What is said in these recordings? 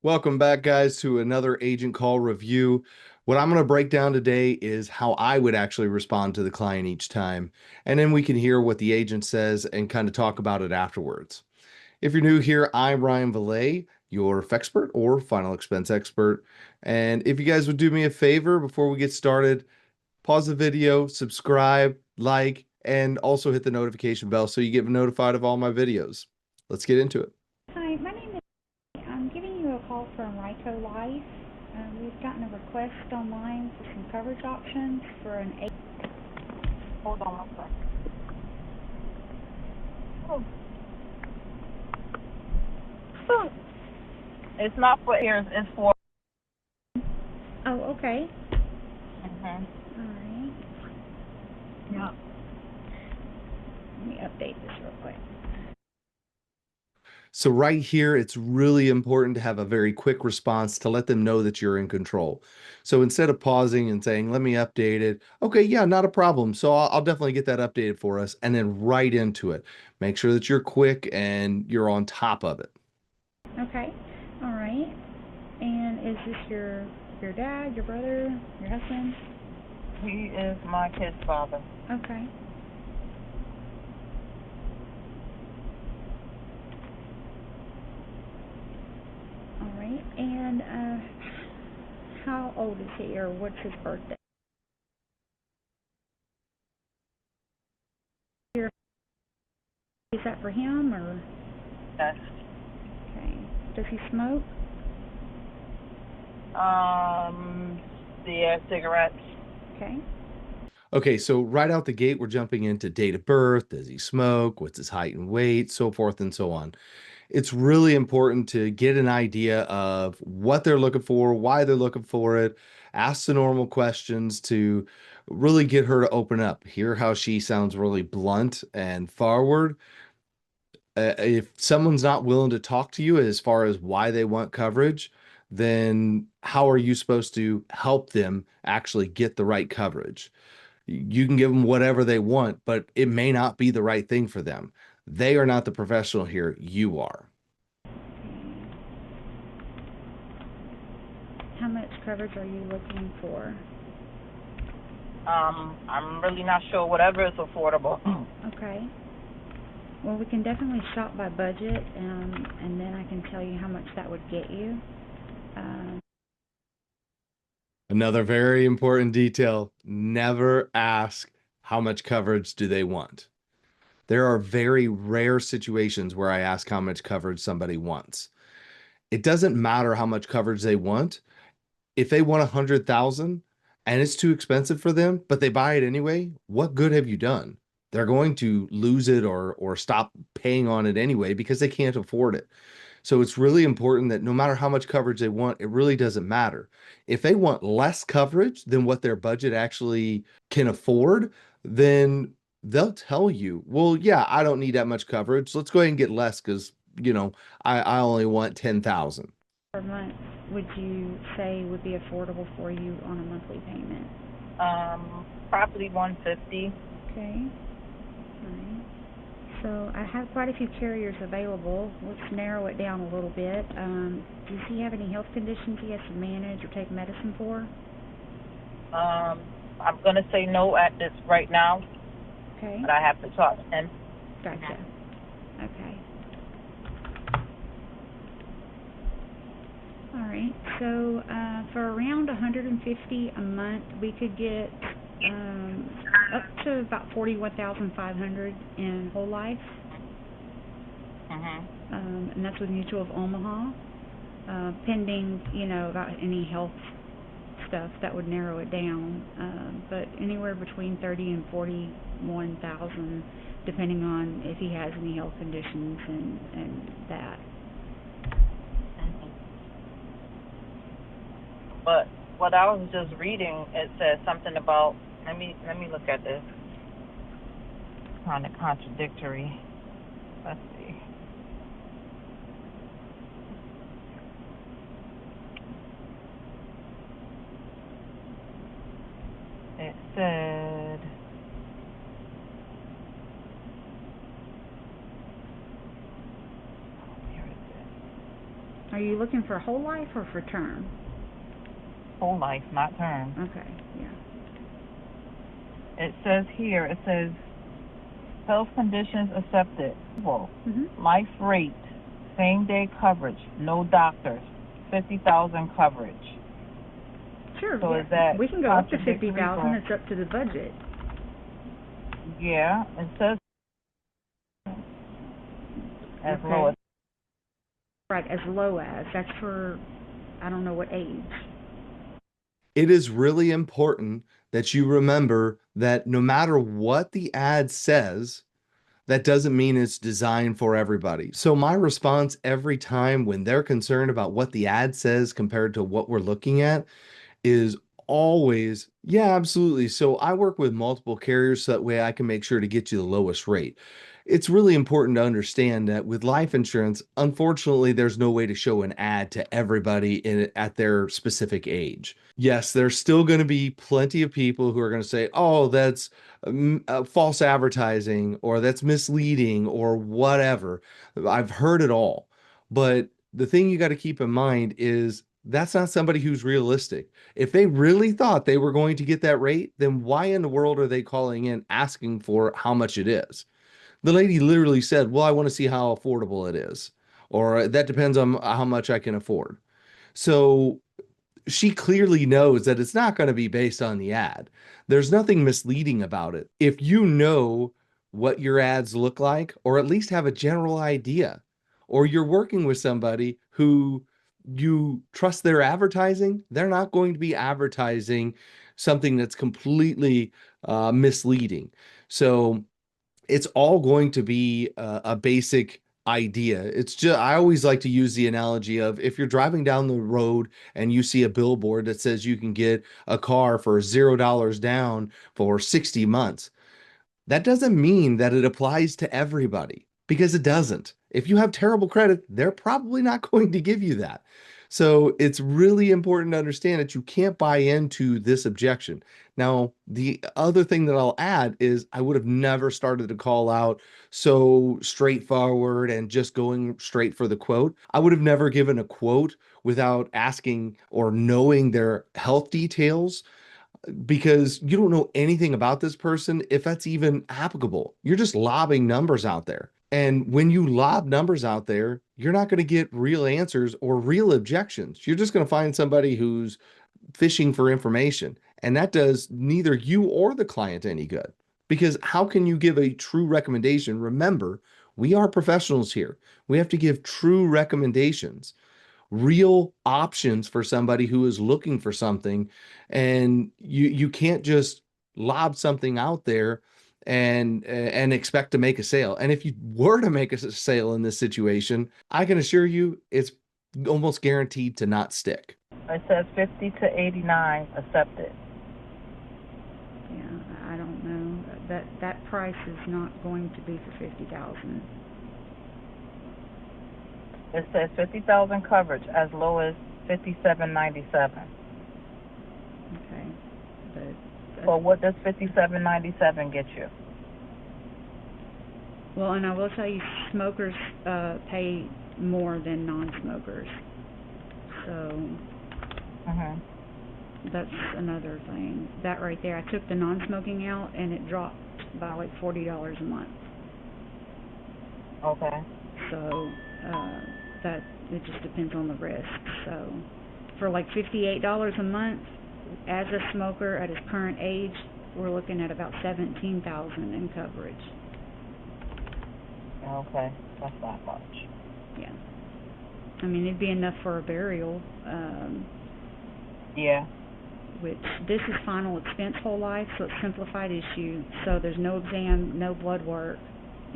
Welcome back, guys, to another agent call review. What I'm going to break down today is how I would actually respond to the client each time, and then we can hear what the agent says and kind of talk about it afterwards. If you're new here, I'm Ryan Valet, your FExpert or final expense expert. And if you guys would do me a favor before we get started, pause the video, subscribe, like, and also hit the notification bell so you get notified of all my videos. Let's get into it. Hi, my name is. I'm giving you a call from Ryco Life. We've gotten a request online for some coverage options for an eight. Hold on one second. Oh. It's not for ears, it's for. Oh, okay. Mhm. All right. Yeah. Let me update this real quick. So right here, it's really important to have a very quick response to let them know that you're in control. So instead of pausing and saying, let me update it. Okay, yeah, not a problem. So I'll definitely get that updated for us and then right into it. Make sure that you're quick and you're on top of it. Okay. All right. And is this your dad, your brother, your husband? He is my kid's father. Okay. All right. And how old is he, or what's his birthday? Is that for him, or? Yes. Okay. Does he smoke? Yeah, cigarettes. Okay. Okay, so right out the gate, we're jumping into date of birth. Does he smoke? What's his height and weight? So forth and so on. It's really important to get an idea of what they're looking for, why they're looking for it, ask the normal questions to really get her to open up, hear how she sounds really blunt and forward. If someone's not willing to talk to you as far as why they want coverage, then how are you supposed to help them actually get the right coverage? You can give them whatever they want, but it may not be the right thing for them. They are not the professional here. You are. How much coverage are you looking for? I'm really not sure. Whatever is affordable. Okay. Well, we can definitely shop by budget, and then I can tell you how much that would get you. Um, Another very important detail, never ask how much coverage do they want. There are very rare situations where I ask how much coverage somebody wants. It doesn't matter how much coverage they want. If they want 100,000 and it's too expensive for them, but they buy it anyway, what good have you done? They're going to lose it or stop paying on it anyway because they can't afford it. So it's really important that no matter how much coverage they want, it really doesn't matter. If they want less coverage than what their budget actually can afford, then they'll tell you, well, yeah, I don't need that much coverage. Let's go ahead and get less because, I only want 10,000. per month would you say would be affordable for you on a monthly payment? Probably 150. Okay. All right. So I have quite a few carriers available. Let's narrow it down a little bit. Does he have any health conditions he has to manage or take medicine for? I'm gonna say no at this right now, Okay. but I have to talk to him. Gotcha. Okay. All right. So for around 150 a month, we could get up to about 41,500 in whole life, Mhm. and that's with Mutual of Omaha, pending about any health stuff that would narrow it down. But anywhere between 30 and 41,000, depending on if he has any health conditions and that. Mhm. But what I was just reading, it says something about. Let me look at this. Kind of contradictory. Let's see. It said. Where is it? Are you looking for whole life or for term? Whole life, not term. Okay, yeah. It says here, it says health conditions accepted. Well, life rate, same day coverage, no doctors, 50,000 coverage. Sure, So yeah. is that We can go up to contradictory 50,000. or- It's up to the budget. Yeah, it says as Okay. low as. Right, as low as. That's for, I don't know what age. It is really important that you remember that no matter what the ad says, that doesn't mean it's designed for everybody. So my response every time when they're concerned about what the ad says compared to what we're looking at is always, yeah, absolutely. So I work with multiple carriers so that way I can make sure to get you the lowest rate. It's really important to understand that with life insurance, unfortunately, there's no way to show an ad to everybody at their specific age. Yes, there's still going to be plenty of people who are going to say, oh, that's false advertising or that's misleading or whatever. I've heard it all. But the thing you got to keep in mind is that's not somebody who's realistic. If they really thought they were going to get that rate, then why in the world are they calling in asking for how much it is? The lady literally said, well, I want to see how affordable it is, or that depends on how much I can afford. So she clearly knows that it's not going to be based on the ad. There's nothing misleading about it. If you know what your ads look like, or at least have a general idea, or you're working with somebody who you trust their advertising, they're not going to be advertising something that's completely misleading. So it's all going to be a basic idea. It's just, I always like to use the analogy of if you're driving down the road and you see a billboard that says you can get a car for $0 down for 60 months. That doesn't mean that it applies to everybody because it doesn't. If you have terrible credit, they're probably not going to give you that. So it's really important to understand that you can't buy into this objection. Now, the other thing that I'll add is I would have never started to call out so straightforward and just going straight for the quote. I would have never given a quote without asking or knowing their health details because you don't know anything about this person if that's even applicable. You're just lobbing numbers out there. And when you lob numbers out there, you're not going to get real answers or real objections. You're just going to find somebody who's fishing for information. And that does neither you or the client any good. Because how can you give a true recommendation? Remember, we are professionals here. We have to give true recommendations, real options for somebody who is looking for something. And you can't just lob something out there and expect to make a sale. And if you were to make a sale in this situation, I can assure you it's almost guaranteed to not stick. It says 50 to 89 accepted. Yeah, I don't know. That price is not going to be for 50,000. It says 50,000 coverage as low as 57.97. Okay, but Well, what does 57.97 get you? well, and I will tell you, smokers pay more than non-smokers. So Mhm. that's another thing. That right there, I took the non-smoking out, and it dropped by like $40 a month. Okay. So that it just depends on the risk. So for like $58 a month, as a smoker at his current age, we're looking at about 17,000 in coverage. Okay, that's not much. Yeah. I mean, it'd be enough for a burial. Yeah. Which this is final expense whole life, so it's simplified issue. So there's no exam, no blood work.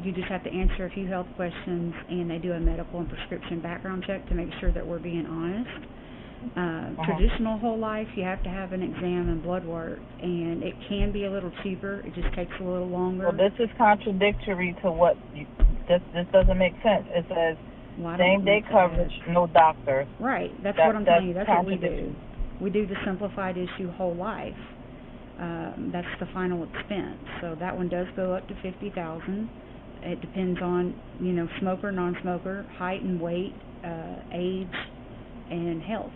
You just have to answer a few health questions, and they do a medical and prescription background check to make sure that we're being honest. Traditional whole life, you have to have an exam and blood work, and it can be a little cheaper. It just takes a little longer. Well, this is contradictory to what this doesn't make sense. It says same day coverage, no doctors. Right. That's what I'm telling you. That's what we do. contradictory. We do the simplified issue whole life. That's the final expense. So that one does go up to 50,000. It depends on, smoker, non-smoker, height and weight, age and health.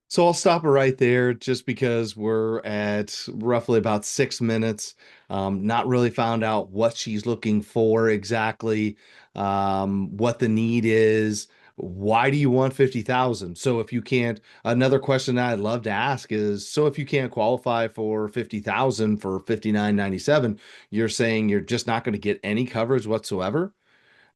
So I'll stop it right there just because we're at roughly about 6 minutes. Not really found out what she's looking for exactly, what the need is. Why do you want 50,000? So if you can't, another question that I'd love to ask is, so if you can't qualify for 50,000 for 59.97, you're saying you're just not going to get any coverage whatsoever?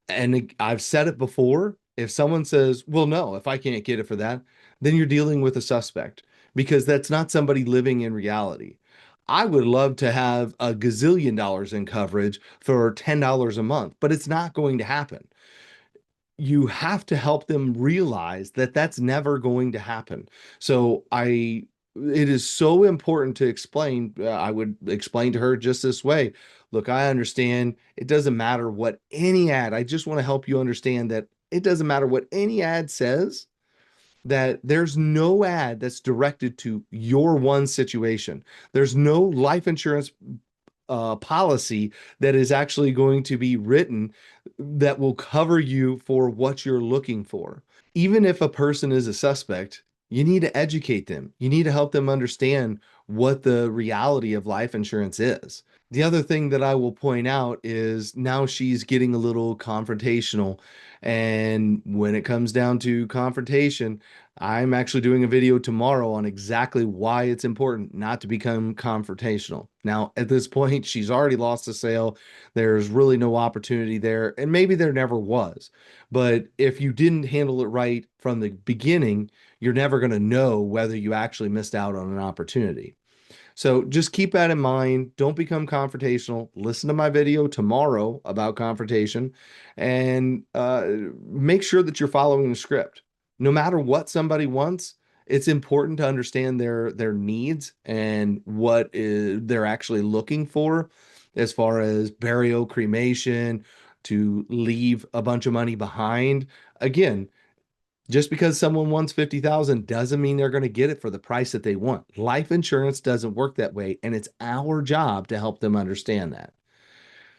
And I've said it before. If someone says, well, no, if I can't get it for that, then you're dealing with a suspect because that's not somebody living in reality. I would love to have a gazillion dollars in coverage for $10 a month, but it's not going to happen. You have to help them realize that that's never going to happen. So it is so important to explain. I would explain to her just this way. Look, I understand it doesn't matter what any ad, I just want to help you understand that it doesn't matter what any ad says, that there's no ad that's directed to your one situation. There's no life insurance policy that is actually going to be written that will cover you for what you're looking for. Even if a person is a suspect, you need to educate them. You need to help them understand what the reality of life insurance is. The other thing that I will point out is now she's getting a little confrontational. And when it comes down to confrontation, I'm actually doing a video tomorrow on exactly why it's important not to become confrontational. Now, at this point, she's already lost the sale. There's really no opportunity there, and maybe there never was. But if you didn't handle it right from the beginning, you're never going to know whether you actually missed out on an opportunity. So just keep that in mind. Don't become confrontational. Listen to my video tomorrow about confrontation and make sure that you're following the script. No matter what somebody wants, it's important to understand their needs and what they're actually looking for as far as burial, cremation, to leave a bunch of money behind. Again, just because someone wants 50,000 doesn't mean they're going to get it for the price that they want. Life insurance doesn't work that way, and it's our job to help them understand that.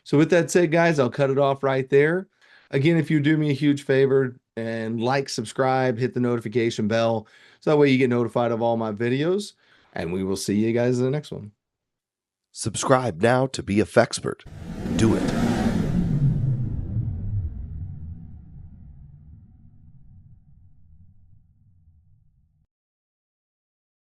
So with that said, guys, I'll cut it off right there. Again, if you do me a huge favor and like, subscribe, hit the notification bell, so that way you get notified of all my videos, and we will see you guys in the next one. Subscribe now to be a Fexpert. Do it.